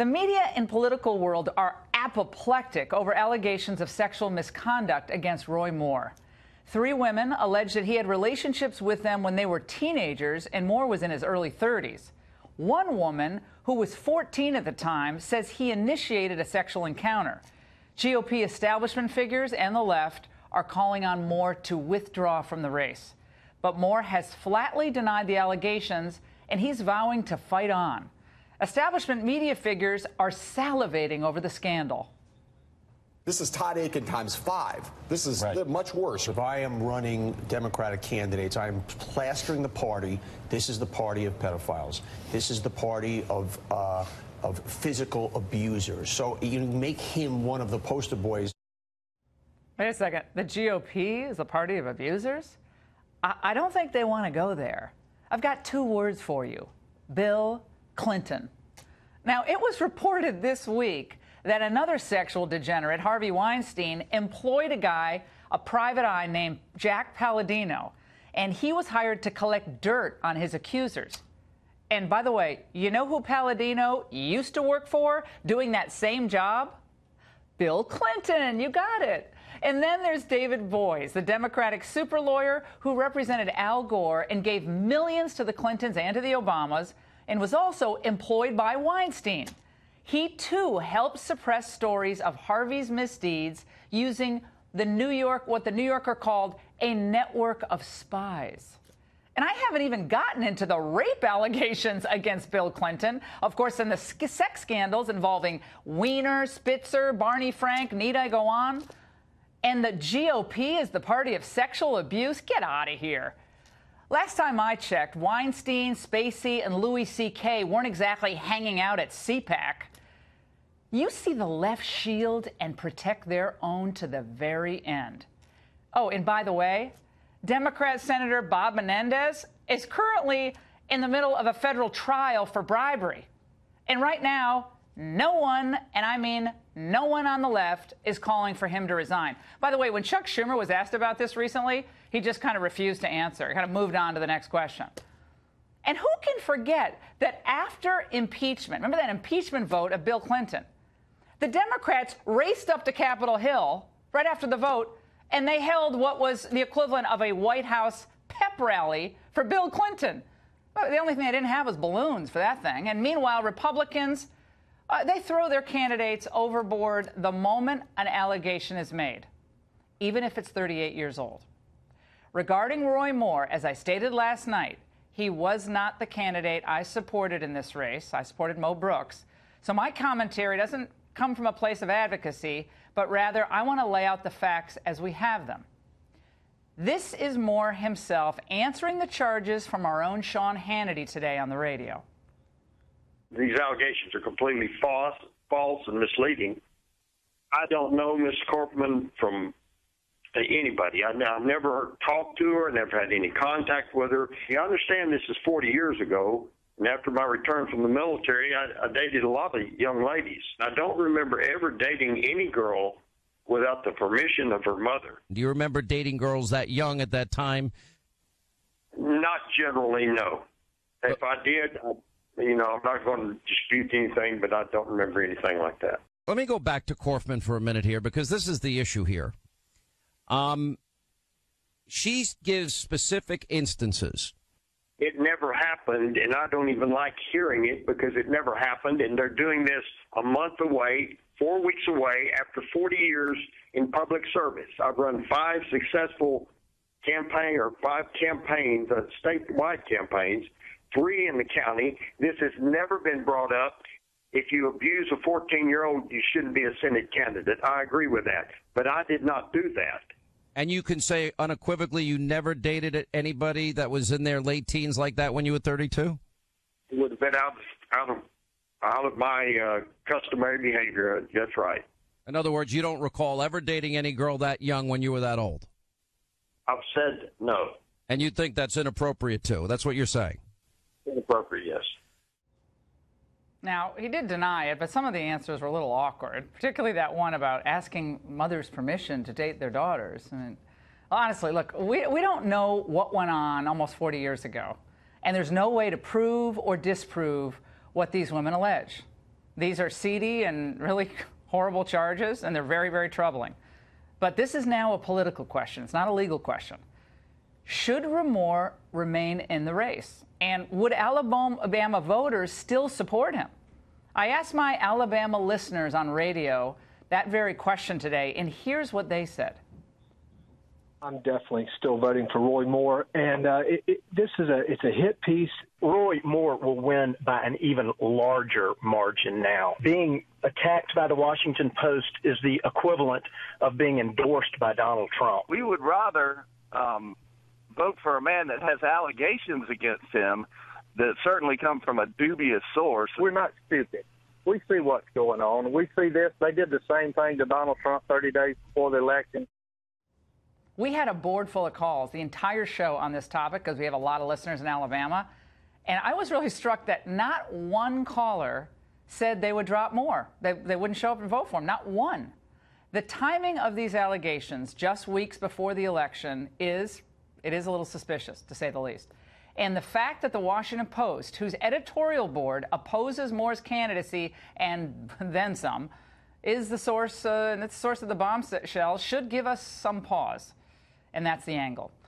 The media and political world are apoplectic over allegations of sexual misconduct against Roy Moore. 3 women allege that he had relationships with them when they were teenagers, and Moore was in his early 30s. One woman, who was 14 at the time, says he initiated a sexual encounter. GOP establishment figures and the left are calling on Moore to withdraw from the race. But Moore has flatly denied the allegations, and he's vowing to fight on. Establishment media figures are salivating over the scandal. This is Todd Aiken times 5. This is much worse. If I am running Democratic candidates, I am plastering the party. This is the party of pedophiles. This is the party of physical abusers. So you make him one of the poster boys. Wait a second. The GOP is a party of abusers? I don't think they want to go there. I've got 2 words for you. Bill Clinton. Now, it was reported this week that another sexual degenerate, Harvey Weinstein, employed a private eye named Jack Palladino, and he was hired to collect dirt on his accusers. And by the way, you know who Palladino used to work for doing that same job? Bill Clinton. You got it. And then there's David Boies, the Democratic super lawyer who represented Al Gore and gave millions to the Clintons and to the Obamas, and was also employed by Weinstein. He, too, helped suppress stories of Harvey's misdeeds using what the New Yorker called a network of spies. And I haven't even gotten into the rape allegations against Bill Clinton. Of course, in the sex scandals involving Weiner, Spitzer, Barney Frank, need I go on? And the GOP is the party of sexual abuse? Get out of here. Last time I checked, Weinstein, Spacey, and Louis C.K. weren't exactly hanging out at CPAC. You see the left shield and protect their own to the very end. Oh, and by the way, Democrat Senator Bob Menendez is currently in the middle of a federal trial for bribery. And right now, no one, and I mean no one on the left, is calling for him to resign. By the way, when Chuck Schumer was asked about this recently, he just kind of refused to answer. He kind of moved on to the next question. And who can forget that after impeachment, remember that impeachment vote of Bill Clinton, the Democrats raced up to Capitol Hill right after the vote, and they held what was the equivalent of a White House pep rally for Bill Clinton. The only thing they didn't have was balloons for that thing. And meanwhile, Republicans, they throw their candidates overboard the moment an allegation is made, even if it's 38 years old. Regarding Roy Moore, as I stated last night, he was not the candidate I supported in this race. I supported Mo Brooks. So my commentary doesn't come from a place of advocacy, but rather I want to lay out the facts as we have them. This is Moore himself answering the charges from our own Sean Hannity today on the radio. These allegations are completely false and misleading. I don't know Ms. Corpman from anybody. I've never talked to her, never had any contact with her. You understand this is 40 years ago, and after my return from the military, I dated a lot of young ladies. I don't remember ever dating any girl without the permission of her mother. Do you remember dating girls that young at that time? Not generally, no. If I did, I'm not going to dispute anything, but I don't remember anything like that. Let me go back to Korfman for a minute here, because this is the issue here. She gives specific instances. It never happened, and I don't even like hearing it because it never happened, and they're doing this a month away, 4 weeks away, after 40 years in public service. I've run 5 successful campaigns, statewide campaigns, 3 in the county. This has never been brought up. If you abuse a 14-year-old, you shouldn't be a Senate candidate. I agree with that, but I did not do that. And you can say unequivocally you never dated anybody that was in their late teens like that when you were 32? It would have been out of my customary behavior. That's right. In other words, you don't recall ever dating any girl that young when you were that old? I've said no. And you think that's inappropriate, too? That's what you're saying? Inappropriate, yes. Now, he did deny it, but some of the answers were a little awkward, particularly that one about asking mothers' permission to date their daughters. I mean, honestly, look, we don't know what went on almost 40 years ago, and there's no way to prove or disprove what these women allege. These are seedy and really horrible charges, and they're very, very troubling. But this is now a political question. It's not a legal question. Should Moore remain in the race? And would Alabama voters still support him? I asked my Alabama listeners on radio that very question today, and here's what they said. I'm definitely still voting for Roy Moore, and it's a hit piece. Roy Moore will win by an even larger margin now. Being attacked by the Washington Post is the equivalent of being endorsed by Donald Trump. We would rather vote for a man that has allegations against him that certainly come from a dubious source. We're not stupid. We see what's going on. We see this. They did the same thing to Donald Trump 30 days before the election. We had a board full of calls, the entire show on this topic, because we have a lot of listeners in Alabama. And I was really struck that not one caller said they would drop Moore. They wouldn't show up and vote for him. Not one. The timing of these allegations just weeks before the election is a little suspicious, to say the least. And the fact that the Washington Post, whose editorial board opposes Moore's candidacy and then some, is the source, and it's the source of the bombshell, should give us some pause. And that's the angle.